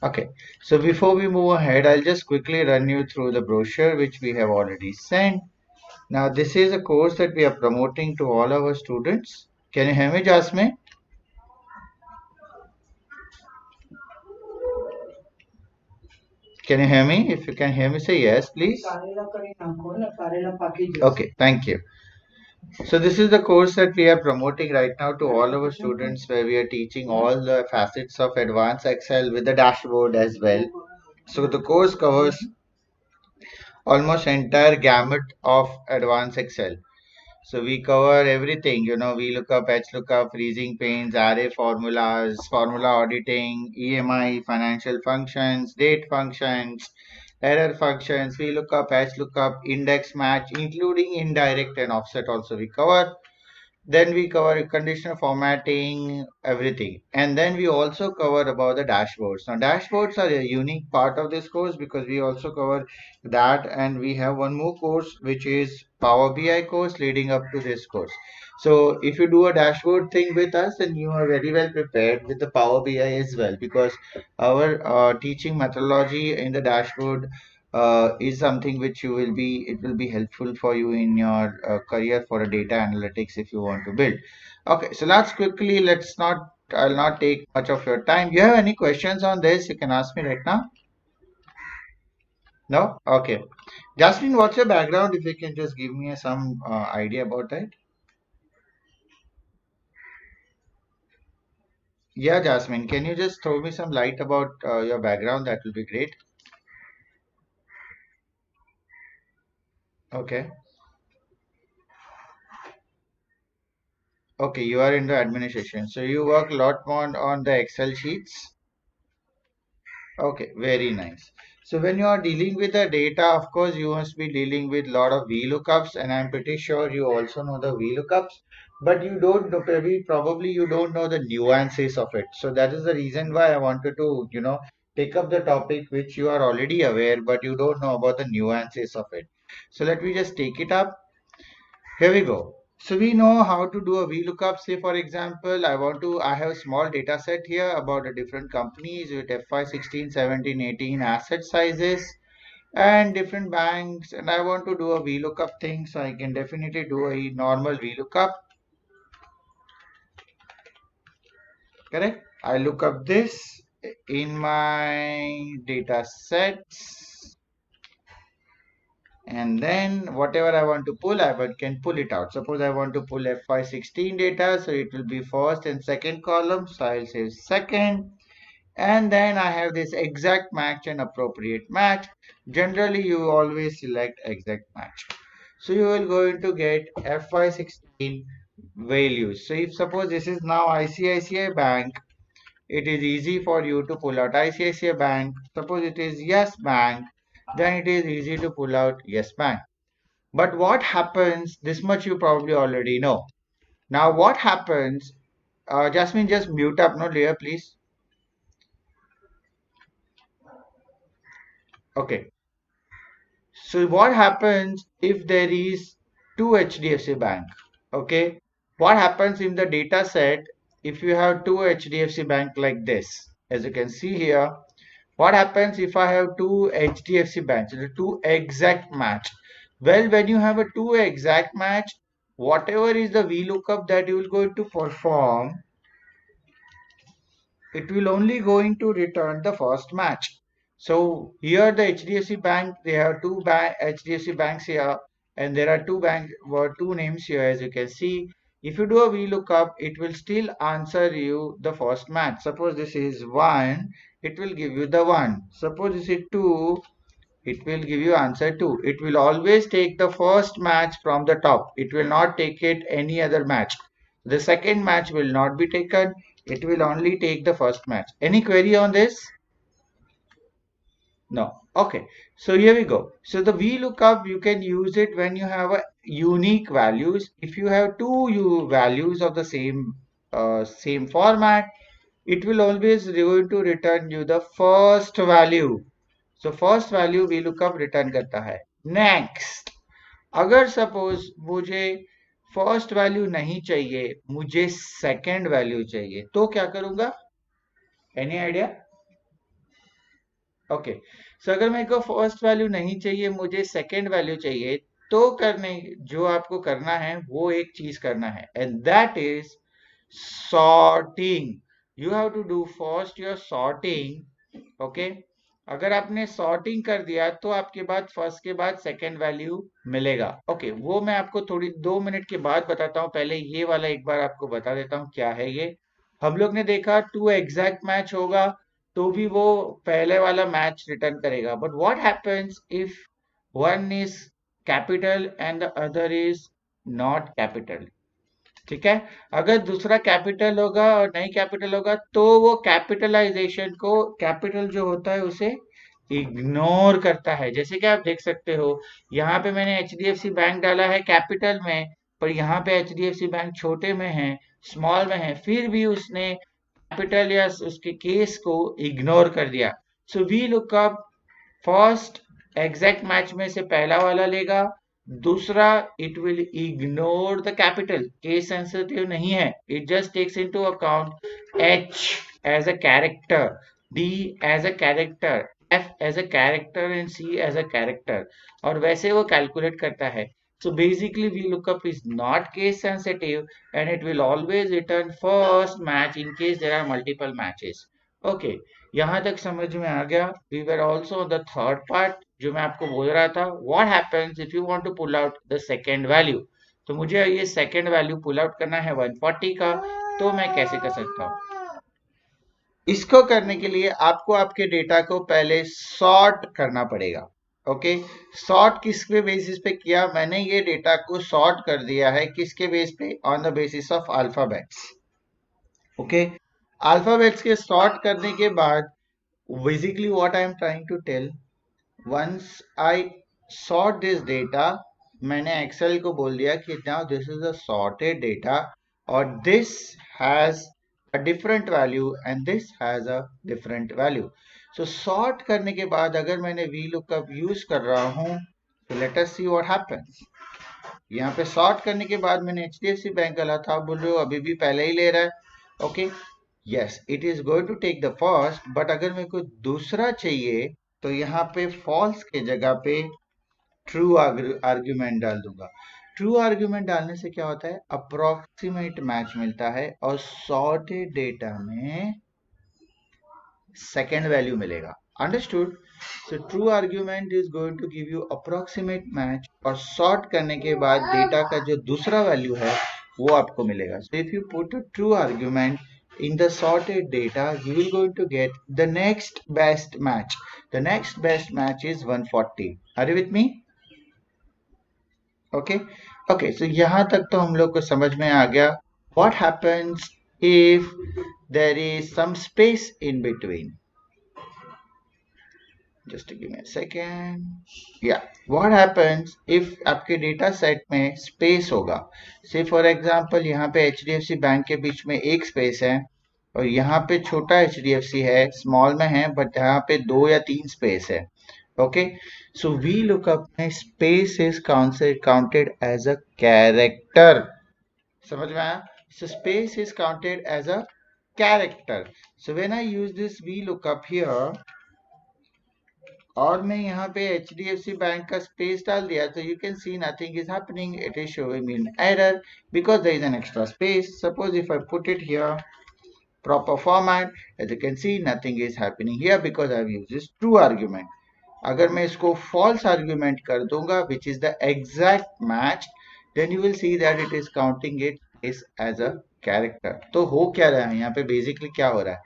Okay, so before we move ahead, I'll just quickly run you through the brochure which we have already sent. Now, this is a course that we are promoting to all our students. Can you hear me, Jasmine? Can you hear me? If you can hear me, say yes, please. Okay, thank you. So this is the course that we are promoting right now to all our students where we are teaching all the facets of advanced Excel with the dashboard as well. So the course covers almost entire gamut of advanced Excel. So we cover everything, VLOOKUP, HLOOKUP, freezing panes, array formulas, formula auditing, EMI, financial functions, date functions, error functions, VLOOKUP, HLOOKUP, index match, including indirect and offset also we cover. Then we cover conditional formatting, everything. And then we also cover about the dashboards. Now, dashboards are a unique part of this course because we also cover that. And we have one more course, which is Power BI course leading up to this course. So if you do a dashboard thing with us, then you are very well prepared with the Power BI as well, because our teaching methodology in the dashboard is something which it will be helpful for you in your career for a data analytics if you want to build. Okay, so I'll not take much of your time. You have any questions on this? You can ask me right now. No? Okay. Jasmine, what's your background? If you can just give me some idea about that. Yeah, Jasmine, can you just throw me some light about your background? That will be great. Okay. Okay, you are in the administration. So you work a lot more on the Excel sheets. Okay, very nice. So when you are dealing with the data, of course, you must be dealing with a lot of VLOOKUPs, and I'm pretty sure you also know the VLOOKUPs, but you don't know, probably you don't know the nuances of it. So that is the reason why I wanted to, take up the topic which you are already aware, but you don't know about the nuances of it. So let me just take it up. Here we go. So we know how to do a VLOOKUP. Say for example, I have a small data set here about the different companies with FY 16, 17, 18 asset sizes and different banks, and I want to do a VLOOKUP thing, so I can definitely do a normal VLOOKUP. Correct? I look up this in my data sets, and then whatever I want to pull, can pull it out. Suppose I want to pull FY16 data, so it will be first and second column, so I'll say second, and then I have this exact match and appropriate match. Generally you always select exact match, so you will going to get FY16 values. So if suppose this is now ICICI Bank, it is easy for you to pull out ICICI Bank. Suppose it is Yes Bank, then it is easy to pull out Yes Bank. But what happens, this much you probably already know. Now what happens, Jasmine, just mute up, no, Leah, please. Okay. So what happens if there is two HDFC Bank? Okay. What happens in the data set if you have two HDFC Bank like this? As you can see here, what happens if I have two HDFC banks, the two exact match? Well, when you have a two exact match, whatever is the VLOOKUP that you will going to perform, it will only going to return the first match. So here the HDFC Bank, they have HDFC banks here, and there are two names here as you can see. If you do a VLOOKUP, it will still answer you the first match. Suppose this is 1, it will give you the 1. Suppose this is 2, it will give you answer 2. It will always take the first match from the top. It will not take it any other match. The second match will not be taken. It will only take the first match. Any query on this? No. Okay. So here we go. So the VLOOKUP, you can use it when you have a unique values. If you have two values of the same format, it will always going to return you the first value. So first value VLOOKUP return करता है. Next, अगर suppose मुझे first value नहीं चाहिए, मुझे second value चाहिए, तो क्या करूंगा? Any idea? ओके, सो अगर मेरे को फर्स्ट वैल्यू नहीं चाहिए, मुझे सेकंड वैल्यू चाहिए, तो करने जो आपको करना है वो एक चीज करना है, and that is sorting. You have to do first your sorting. Okay, अगर आपने सॉर्टिंग कर दिया तो आपके बाद फर्स्ट के बाद सेकंड वैल्यू मिलेगा. ओके, वो मैं आपको थोड़ी 2 मिनट के बाद बताता हूँ. पहले ये वाला एक बार आपको बता देता हूँ क्या है ये. हम लोग ने देखा टू एग्जैक्ट मैच होगा तो भी वो पहले वाला मैच रिटर्न करेगा. But what happens if one is capital and the other is not capital? ठीक है, अगर दूसरा कैपिटल होगा और नहीं कैपिटल होगा तो वो कैपिटलाइजेशन को, कैपिटल जो होता है उसे इग्नोर करता है. जैसे कि आप देख सकते हो, यहाँ पे मैंने एचडीएफसी बैंक डाला है कैपिटल में, पर यहाँ पे एचडीएफसी बैंक छोटे में है, स्मॉल में है, फिर भी उसने कैपिटल या उसके केस को इग्नोर कर दिया. So we look up, first exact match में से पहला वाला लेगा, दूसरा it will ignore the capital, case sensitive नहीं है, it just takes into account H as a character, D as a character, F as a character and C as a character, और वैसे वो कैलकुलेट करता है. So basically VLOOKUP is not case sensitive and it will always return first match in case there are multiple matches. Okay, यहाँ तक समझ में आ गया. We were also on the third part जो मैं आपको बोल रहा था. What happens if you want to pull out the second value? तो मुझे ये second value pull out करना है 140 का, तो मैं कैसे कर सकता हूँ? इसको करने के लिए आपको आपके डेटा को पहले सॉर्ट करना पड़ेगा. ओके, सॉर्ट किसके बेसिस पे किया? मैंने ये डेटा को सॉर्ट कर दिया है किसके बेस पे? On the basis of alphabets. Okay, alphabets के सॉर्ट करने के बाद basically what I am trying to tell, once I sort this data, मैंने एक्सेल को बोल दिया कि now this is a sorted data और this has a different value and this has a different value. So sort करने के बाद अगर मैंने VLOOKUP यूज कर रहा हूँ, तो let us see what happens. यहाँ पे सॉर्ट करने के बाद मैंने HDFC बैंक डाला था, बोल रहे हो अभी भी पहले ही ले रहा है. Okay, yes it is going to take the first, but अगर मेरे को दूसरा चाहिए तो यहाँ पे फॉल्स के जगह पे ट्रू आर्ग्यूमेंट डाल दूंगा. ट्रू आर्ग्यूमेंट डालने से क्या होता है? अप्रोक्सीमेट मैच मिलता है और सॉर्टेड डेटा में सेकेंड वैल्यू मिलेगा. Understood? So true argument is going to give you approximate match और सॉर्ट करने के बाद डेटा का जो दूसरा वैल्यू है वो आपको मिलेगा. So if you put a true argument in the sorted data, you will going to get the next best match. The next best match is 140. Are you with me? Okay. Okay, so यहाँ तक तो हम लोग को समझ में आ गया. What happens if there is some space in between? Just give me a second. Yeah, what happens if आपके डेटा सेट में स्पेस होगा? से फॉर एग्जांपल यहाँ पे HDFC बैंक के बीच में एक स्पेस है और यहाँ पे छोटा HDFC है, स्मॉल में है, बट यहाँ पे 2 या 3 स्पेस है. ओके, सो VLOOKUP में space is counted as a character. समझ में आया? So space is counted as a character. So when I use this VLOOKUP here और मैं यहाँ पे HDFC बैंक का स्पेस डाल दिया, तो you can see nothing is happening. It is showing me an error because there is an extra space. Suppose if I put it here proper format, as you can see nothing is happening here because I have used this true argument. अगर मैं इसको false argument कर दूंगा which is the exact match, then you will see that it is counting it is as a character. तो हो क्या रहा है यहाँ पे? बेसिकली क्या हो रहा है?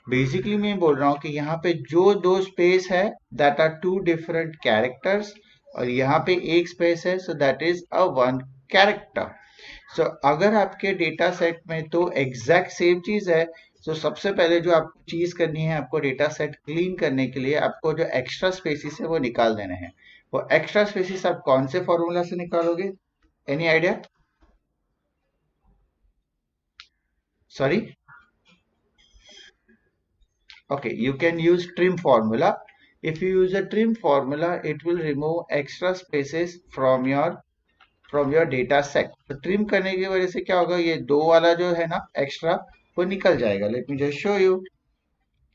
बेसिकली मैं बोल रहा हूँ कि यहाँ पे जो 2 स्पेस है that are 2 different characters और यहाँ पे एक स्पेस है, so that is a 1 character. सो अगर आपके डेटा सेट में तो एग्जैक्ट सेम चीज है, तो सबसे पहले जो आपको चीज करनी है, आपको डेटा सेट क्लीन करने के लिए आपको जो एक्स्ट्रा स्पेसिस है वो निकाल देने हैं. वो एक्स्ट्रा स्पेसिस आप कौन से फॉर्मूला से निकालोगे? Any idea? Sorry, okay, you can use trim formula. If you use a trim formula, it will remove extra spaces from your data set. तो ट्रिम करने की वजह से क्या होगा? ये 2 वाला जो है ना एक्स्ट्रा, वो निकल जाएगा. Let me just show you.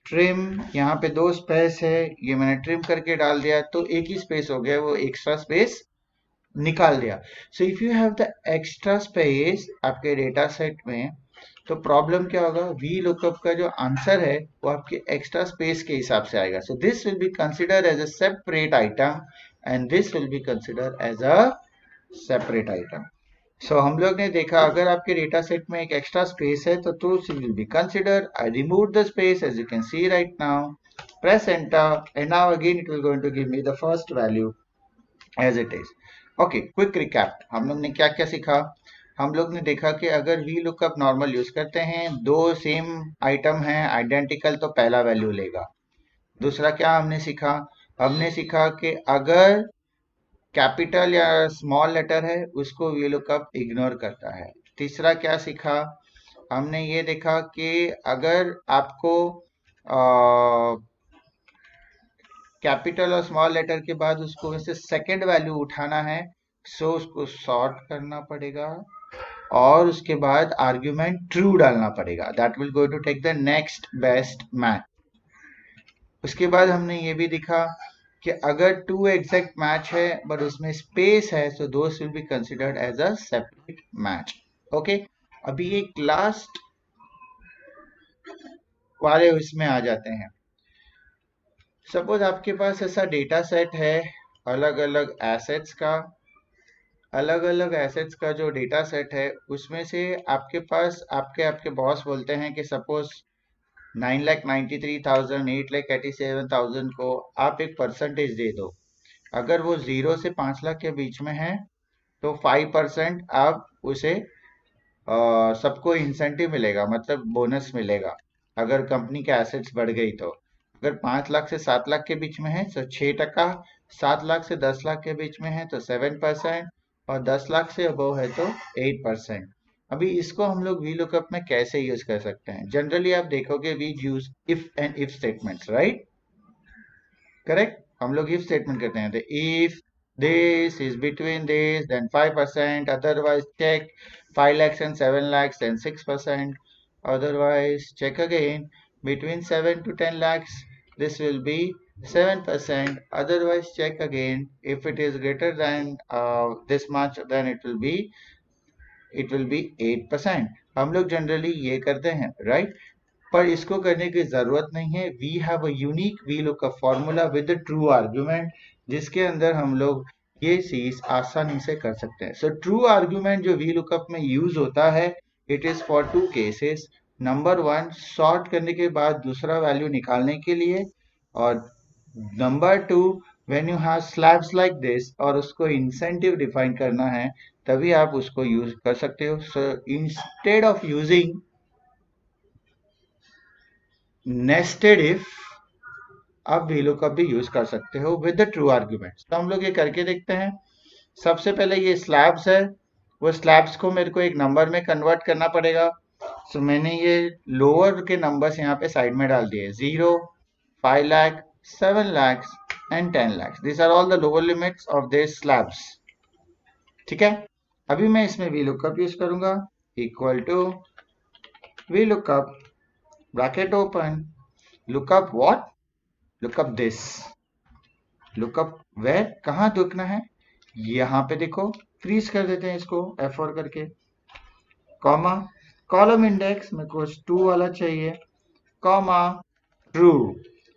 Trim, यहाँ पे 2 स्पेस है, ये मैंने ट्रिम करके डाल दिया तो एक ही स्पेस हो गया, वो एक्स्ट्रा स्पेस निकाल दिया। So if you have the extra space आपके डेटा सेट में, तो प्रॉब्लम क्या होगा, वी लुकअप का जो आंसर है वो आपके एक्स्ट्रा स्पेस के हिसाब से आएगा। So this will be considered as a separate item and this will be considered as a separate item. So हम लोग ने देखा अगर आपके डेटा सेट में एक एक्स्ट्रा स्पेस है तो will be consider. I remove the space as you can see right now, press enter and now again it will going to give me the first value as it is. Okay, quick recap, हम लोग ने क्या क्या सीखा। हम लोग ने देखा कि अगर वी लुकअप नॉर्मल यूज करते हैं, दो सेम आइटम हैं आइडेंटिकल, तो पहला वैल्यू लेगा। दूसरा क्या हमने सीखा, हमने सीखा कि अगर कैपिटल या स्मॉल लेटर है उसको वी लुकअप इग्नोर करता है। तीसरा क्या सीखा, हमने ये देखा कि अगर आपको कैपिटल और स्मॉल लेटर के बाद उसको वैसे सेकंड वैल्यू उठाना है, सो उसको सॉर्ट करना पड़ेगा और उसके बाद आर्ग्यूमेंट ट्रू डालना पड़ेगा, that will go to take the next best match. उसके बाद हमने ये भी दिखा कि अगर टू एग्जैक्ट मैच है बट उसमें स्पेस है, so those will be considered as a separate match. Okay, अभी एक लास्ट वाले इसमें आ जाते हैं। सपोज आपके पास ऐसा डेटा सेट है अलग अलग एसेट्स का, अलग अलग एसेट्स का जो डेटा सेट है उसमें से आपके पास आपके बॉस बोलते हैं कि सपोज 9,93,000 8,87,000 को आप एक परसेंटेज दे दो। अगर वो 0 से 5 लाख के बीच में है तो 5% आप उसे सबको इंसेंटिव मिलेगा, मतलब बोनस मिलेगा अगर कंपनी के एसेट्स बढ़ गई तो। अगर 5 लाख से 7 लाख के बीच में है तो 6%, 7 लाख से 10 लाख के बीच में है तो 7%, और 10 लाख से अबव है तो 8%। अभी इसको हम लोग वी लुकअप में कैसे यूज कर सकते हैं, जनरली आप देखोगे we use if and if statements, right, correct. हम लोग इफ स्टेटमेंट करते हैं, तो if this is between this then 5%, otherwise check 5 lakhs and 7 lakhs then 6%, otherwise check again between 7 to 10 lakhs, this will be 7%, otherwise check again if it is greater than this much then it will be 8%। हम लोग generally ये करते हैं, right, पर इसको करने की जरूरत नहीं है। We have a unique V lookup formula with true argument, जिसके अंदर हम लोग ये चीज आसानी से कर सकते हैं। सो ट्रू आर्ग्यूमेंट जो वी लुकअप में यूज होता है, it is for two cases. Number one, sort करने के बाद दूसरा वैल्यू निकालने के लिए, और number two, when you have slabs like this और उसको इंसेंटिव डिफाइन करना है, तभी आप उसको यूज कर सकते हो। So instead of using nested if, आप वी लुकअप भी यूज कर सकते हो विद द ट्रू आर्ग्यूमेंट्स। तो हम लोग ये करके देखते हैं। सबसे पहले ये स्लैब्स है, वो स्लैब्स को मेरे को एक नंबर में कन्वर्ट करना पड़ेगा। सो मैंने ये लोअर के नंबर्स यहाँ पे साइड में डाल दिए, 0, 5 lakh, 7 lakhs and 10 lakhs। This are all the lower limits of this slabs, ठीक है। अभी मैं इसमें वी लुकअप यूज करूंगा, equal to V lookup, bracket open, lookup what, lookup this, lookup where, कहाँ देखना है, यहाँ पे देखो, फ्रीज कर देते हैं इसको F4 करके, कॉमा, कॉलम इंडेक्स में कुछ 2 वाला चाहिए, कॉमा, ट्रू।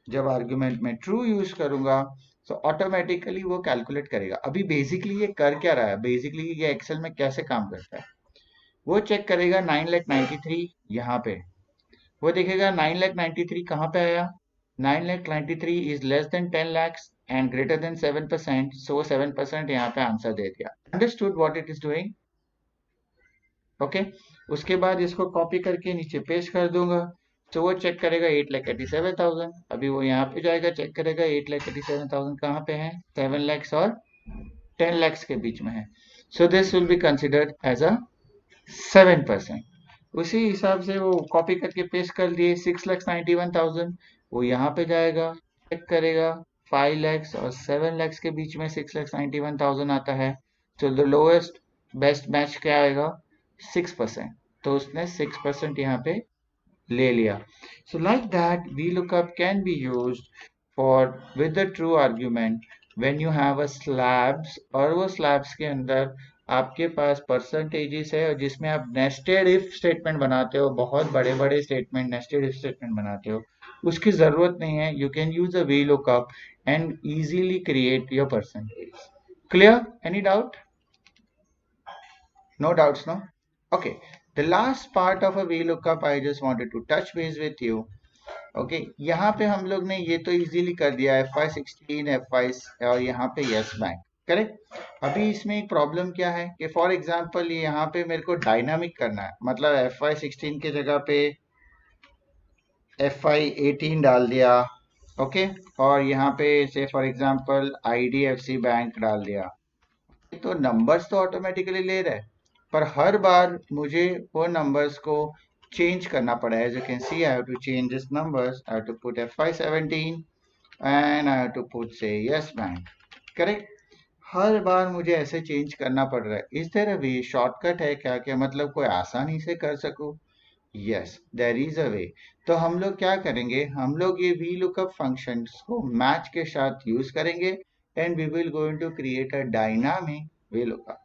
जब आर्ग्यूमेंट में ट्रू यूज करूंगा तो ऑटोमेटिकली वो कैलकुलेट करेगा। अभी बेसिकली ये कर क्या रहा है, बेसिकली ये एक्सेल में कैसे काम करता है, वो चेक करेगा 9,93 यहाँ पे, वो देखेगा 9,93 कहाँ पे आया, 9,93 is less than 10 lakhs and greater than 7%, सो 7% यहाँ पे आंसर दे दिया। Understood what it is doing, okay. उसके बाद इसको कॉपी करके नीचे पेस्ट कर दूंगा, तो वो चेक करेगा 8,87,000। अभी वो यहाँ पे जाएगा, चेक करेगा 8,87,000 कहाँ पे है, 7 lakhs और 10 lakhs के बीच में है, so this will be considered as a 7%। उसी हिसाब से वो कॉपी करके पेस्ट कर दिए 6,91,000, वो यहाँ पे जाएगा, चेक करेगा 5 lakhs और 7 lakhs के बीच में 6,91,000 आता है, तो द लोएस्ट बेस्ट मैच क्या आएगा, 6%, तो उसने 6% यहाँ पे ले लिया. So like that, VLOOKUP can be used for with the true argument when you have a slabs और वो slabs के अंदर आपके पास परसेंटेजेस है और जिसमें आप नेस्टेड इफ स्टेटमेंट बनाते हो, बहुत बड़े बड़े स्टेटमेंट नेस्टेड इफ स्टेटमेंट बनाते हो, उसकी जरूरत नहीं है. You can use a VLOOKUP and easily create your percentage. Clear? Any doubt? No doubts, no? Okay. The last part of a VLOOKUP I just wanted to touch base with you. Okay यहाँ पे हम लोग ने ये तो easily कर दिया FY16 FY और यहाँ पे यस बैंक. करेक्ट. अभी इसमें एक प्रॉब्लम क्या है कि फॉर एग्जांपल ये यहाँ पे मेरे को डायनामिक करना है, मतलब FY16 के जगह पे FY18 डाल दिया. ओके. और यहाँ पे से फॉर एग्जांपल IDFC बैंक डाल दिया, तो नंबर्स तो ऑटोमेटिकली ले रहे हैं, पर हर बार मुझे वो नंबर्स को चेंज करना पड़ा है. As you can see, I have to change this numbers. I have to put FY17 and I have to put say yes bank. Correct? हर बार मुझे ऐसे चेंज करना पड़ रहा है. इस तरह भी शॉर्टकट है क्या, कि मतलब कोई आसानी से कर सकूं? यस, देयर इज अ वे. तो हम लोग क्या करेंगे, हम लोग ये VLOOKUP फंक्शंस को मैच के साथ यूज करेंगे and we will going to create a dynamic VLOOKUP.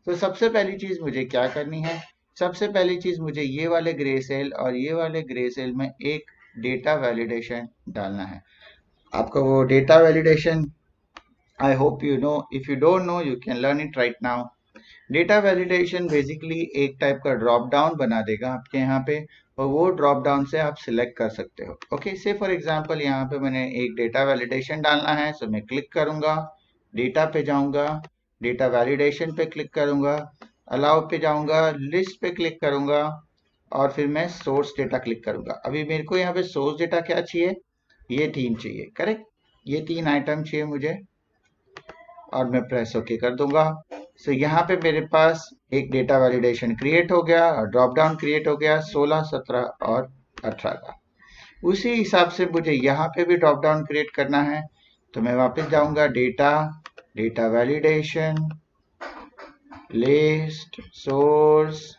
तो सबसे पहली चीज मुझे क्या करनी है, सबसे पहली चीज मुझे ये वाले ग्रे सेल और ये वाले ग्रे सेल में एक डेटा वैलिडेशन डालना है. आपको वो data validation I hope you know. If you don't know you can learn it right now. Data validation basically एक टाइप का ड्रॉप डाउन बना देगा आपके यहाँ पे, और वो ड्रॉप डाउन से आप सिलेक्ट कर सकते हो. ओके, से फॉर एग्जांपल यहाँ पे मैंने एक डेटा वैलिडेशन डालना है, सो मैं क्लिक करूंगा, डेटा पे जाऊंगा, डेटा वैलिडेशन पे क्लिक करूंगा, अलाउ पे जाऊंगा, लिस्ट पे क्लिक करूंगा और फिर मैं सोर्स डेटा क्लिक करूंगा. अभी मेरे को यहाँ पे सोर्स डेटा क्या चाहिए, ये 3 चाहिए. करेक्ट, ये 3 आइटम चाहिए मुझे और मैं प्रेस ओके कर दूंगा. सो यहाँ पे मेरे पास एक डेटा वैलिडेशन क्रिएट हो गया और ड्रॉप डाउन क्रिएट हो गया 16, 17 और 18 का. उसी हिसाब से मुझे यहाँ पे भी ड्रॉप डाउन क्रिएट करना है, तो मैं वापस जाऊंगा data, data validation, list, source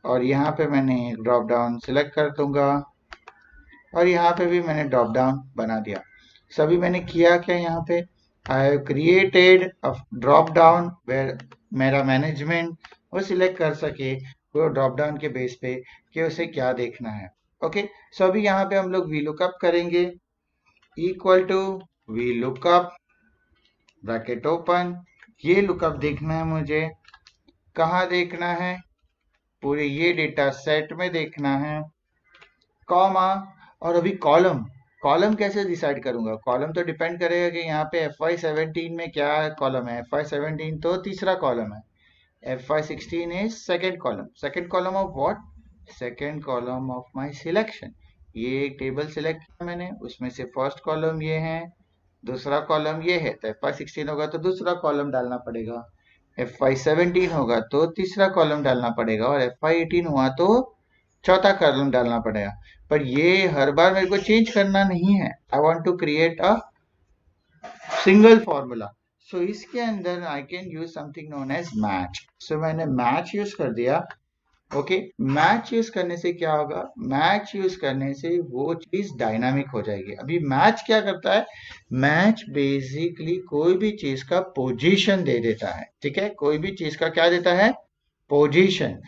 और यहाँ पे मैंने एक ड्रॉप डाउन सिलेक्ट कर दूंगा और यहाँ पे भी मैंने ड्रॉप डाउन बना दिया. सभी मैंने किया क्या, यहाँ पे I have created a drop down where मेरा मैनेजमेंट वो सिलेक्ट कर सके वो ड्रॉप डाउन के बेस पे कि उसे क्या देखना है. ओके, सो अभी यहाँ पे हम लोग VLOOKUP करेंगे, equal to VLOOKUP bracket open. ये लुकअप देखना है मुझे, कहाँ देखना है, पूरे ये डेटा सेट में देखना है, कॉमा और अभी कॉलम. कॉलम कैसे डिसाइड करूंगा, कॉलम तो डिपेंड करेगा कि यहाँ पे FY17 में क्या कॉलम है. FY17 तो तीसरा कॉलम है, FY16 is second column. Second column of what, second column of my selection. ये एक टेबल सिलेक्ट किया मैंने, उसमें से फर्स्ट कॉलम ये है, दूसरा कॉलम ये है, तो FY16 होगा तो दूसरा कॉलम डालना पड़ेगा, FY17 होगा तो तीसरा कॉलम डालना पड़ेगा और FY18 हुआ तो चौथा कॉलम डालना पड़ेगा. पर ये हर बार मेरे को चेंज करना नहीं है. I want to create a single formula. So इसके अंदर I can use something known as match. So मैंने मैच यूज कर दिया. ओके, मैच यूज करने से क्या होगा, मैच यूज करने से वो चीज डायनामिक हो जाएगी. अभी मैच क्या करता है, मैच बेसिकली कोई भी चीज का पोजीशन दे देता है. ठीक है, कोई भी चीज का क्या देता है, पोजीशन.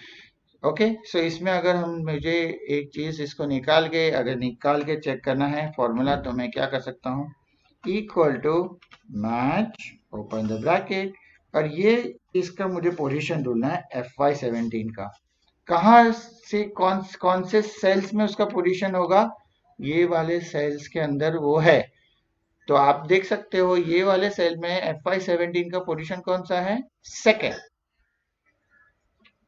ओके, सो इसमें अगर हम मुझे एक चीज इसको निकाल के अगर निकाल के चेक करना है फॉर्मूला, तो मैं क्या कर सकता हूँ, equal to match open the bracket और ये इसका मुझे पोजीशन ढूंढना है FY17 का. कहाँ से कौन कौन से सेल्स में उसका पोजीशन होगा, ये वाले सेल्स के अंदर वो है. तो आप देख सकते हो ये वाले सेल में FY17 का पोजीशन कौन सा है, सेकेंड.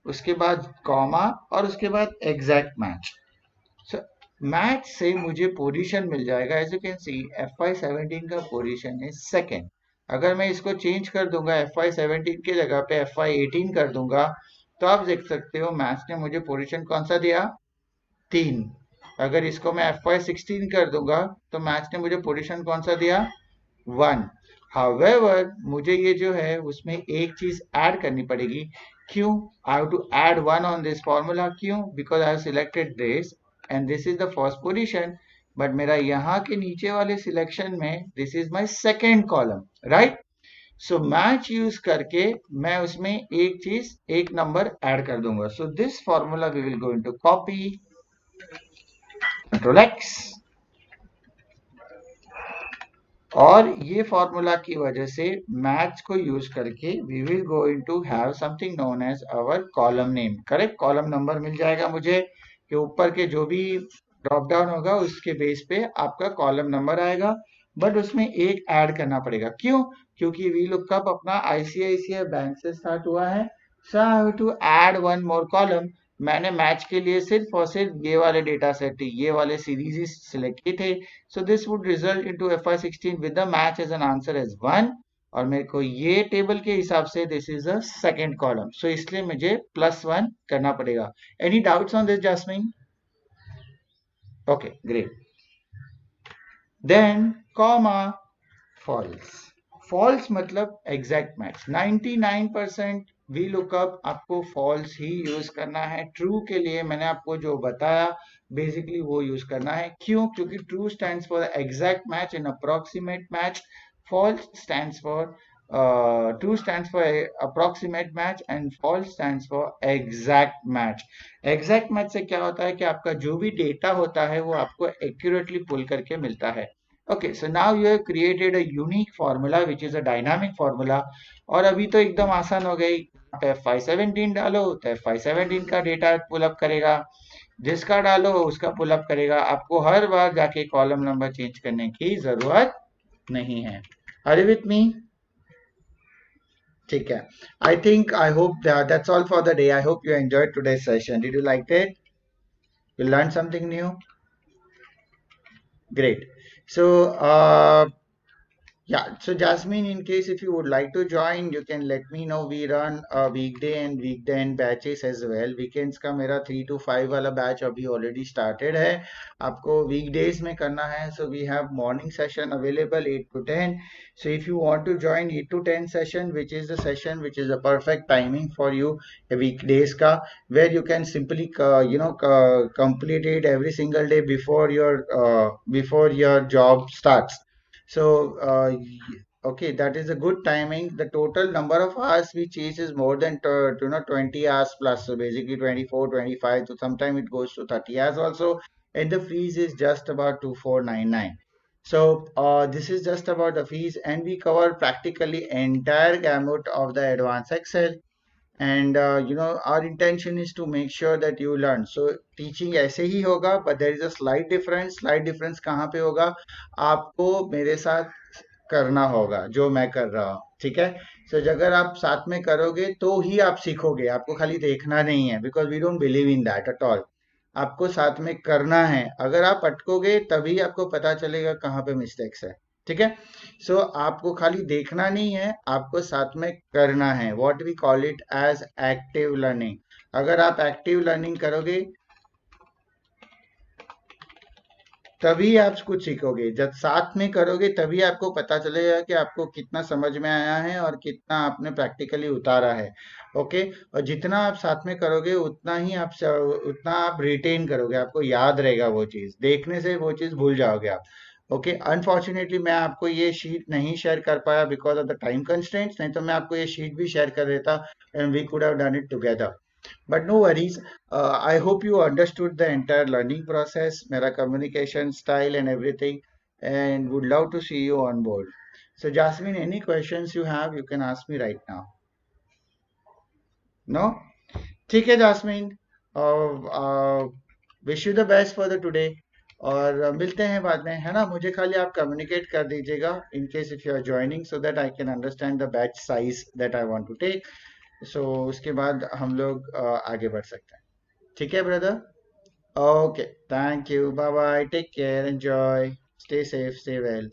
उसके बाद कॉमा और उसके बाद एग्जैक्ट मैच. सो मैच से मुझे पोजीशन मिल जाएगा. As you can C FY17 का पोजीशन है सेकेंड. अगर मैं इसको चेंज कर दूंगा FY17 की जगह पे FY18 कर दूंगा, तो आप देख सकते हो मैच ने मुझे पोजीशन कौन सा दिया, 3. अगर इसको मैं FY16 कर दूंगा तो मैच ने मुझे पोजीशन कौन सा दिया, 1. हाउएवर मुझे ये जो है उसमें एक चीज ऐड करनी पड़ेगी क्यों? I have to add 1 on this formula. क्यों? Because I have selected this and this is the first position. But मेरा यहाँ के नीचे वाले सिलेक्शन में this is my second column, right? So match use करके मैं उसमें एक चीज एक नंबर ऐड कर दूंगा. So this formula we will going to copy, control X, और ये फॉर्मूला की वजह से मैच को यूज करके we will going to have something known as our column name. Correct, column number मिल जाएगा मुझे कि ऊपर के जो भी ड्रॉप डाउन होगा उसके बेस पे आपका कॉलम नंबर आएगा. बट उसमें एक ऐड करना पड़ेगा. क्यों? क्योंकि वी लुकअप अपना आईसीआईसीआई बैंक से स्टार्ट हुआ है. So I have to add 1 more column. मैंने मैच के लिए सिर्फ और सिर्फ ये वाले डेटा सेट, ये वाले सीरीज ही सिलेक्ट किए थे. So this would result into FY16 with the match as an answer as 1. और मेरे को ये टेबल के हिसाब से this is a second column. So इसलिए मुझे +1 करना पड़ेगा. Any doubts on this, Jasmine? Okay, great. Then comma false. False मतलब exact match. 99% वी लुकअप आपको फॉल्स ही यूज करना है. ट्रू के लिए मैंने आपको जो बताया बेसिकली वो यूज करना है. क्यों? क्योंकि true stands for exact match and approximate match. False stands for true stands for approximate match and false stands for exact match. Exact match से क्या होता है कि आपका जो भी डेटा होता है वो आपको एक्यूरेटली पुल करके मिलता है. Okay, so now you have created a unique formula which is a dynamic formula. और अभी तो एकदम आसान हो गई. आप FY17 डालो तो FY17 का डेटा पुल अप करेगा, जिसका डालो उसका पुल अप करेगा. आपको हर बार जाके कॉलम नंबर चेंज करने की जरूरत नहीं है. Are you with me? ठीक है. I think I hope that's all for the day. I hope you enjoyed today's session. Did you like it? You learned something new? Great. So yeah, so Jasmine, in case if you would like to join, you can let me know. We run weekday and weekend batches as well. Weekends का मेरा 3 to 5 वाला batch अभी already started है. आपको weekdays में करना है. So we have morning session available 8 to 10. So if you want to join 8 to 10 session, which is the session which is a perfect timing for you, weekdays का, where you can simply complete it every single day before your job starts. So, okay, that is a good timing. The total number of hours we chase is more than 20 hours plus. So basically 24, 25. So sometimes it goes to 30 hours also. And the fees is just about 2499. So this is just about the fees, and we cover practically entire gamut of the advanced Excel. And our intention is to make sure that you learn. So teaching ऐसे ही होगा, but there is a slight difference. Slight difference कहाँ पे होगा? आपको मेरे साथ करना होगा जो मैं कर रहा हूँ. ठीक है. सो अगर आप साथ में करोगे तो ही आप सीखोगे. आपको खाली देखना नहीं है, because we don't believe in that at all. आपको साथ में करना है. अगर आप अटकोगे तभी आपको पता चलेगा कहाँ पे मिस्टेक्स है. ठीक है. सो आपको खाली देखना नहीं है, आपको साथ में करना है. What we call it as active learning. अगर आप एक्टिव लर्निंग करोगे तभी आप कुछ सीखोगे. जब साथ में करोगे तभी आपको पता चलेगा कि आपको कितना समझ में आया है और कितना आपने प्रैक्टिकली उतारा है. ओके. और जितना आप साथ में करोगे उतना आप रिटेन करोगे. आपको याद रहेगा वो चीज. देखने से वो चीज भूल जाओगे आप. ओके. अनफॉर्चुनेटली मैं आपको ये शीट नहीं शेयर कर पाया because of the time constraints. नहीं तो मैं आपको ये शीट भी शेयर कर देता and we could have done it together. But no worries. I hope you understood the entire learning process, mera communication style and everything, and would love to see you on board. So Jasmine, any questions you have, you can ask me right now. No? ठीक है Jasmine. Wish you the best for the today. और मिलते हैं बाद में, है ना. मुझे खाली आप कम्युनिकेट कर दीजिएगा in case if you are joining, so that I can understand the batch size that I want to take. So उसके बाद हम लोग आगे बढ़ सकते हैं. ठीक है brother. Okay, thank you. Bye bye. Take care. Enjoy. Stay safe. Stay well.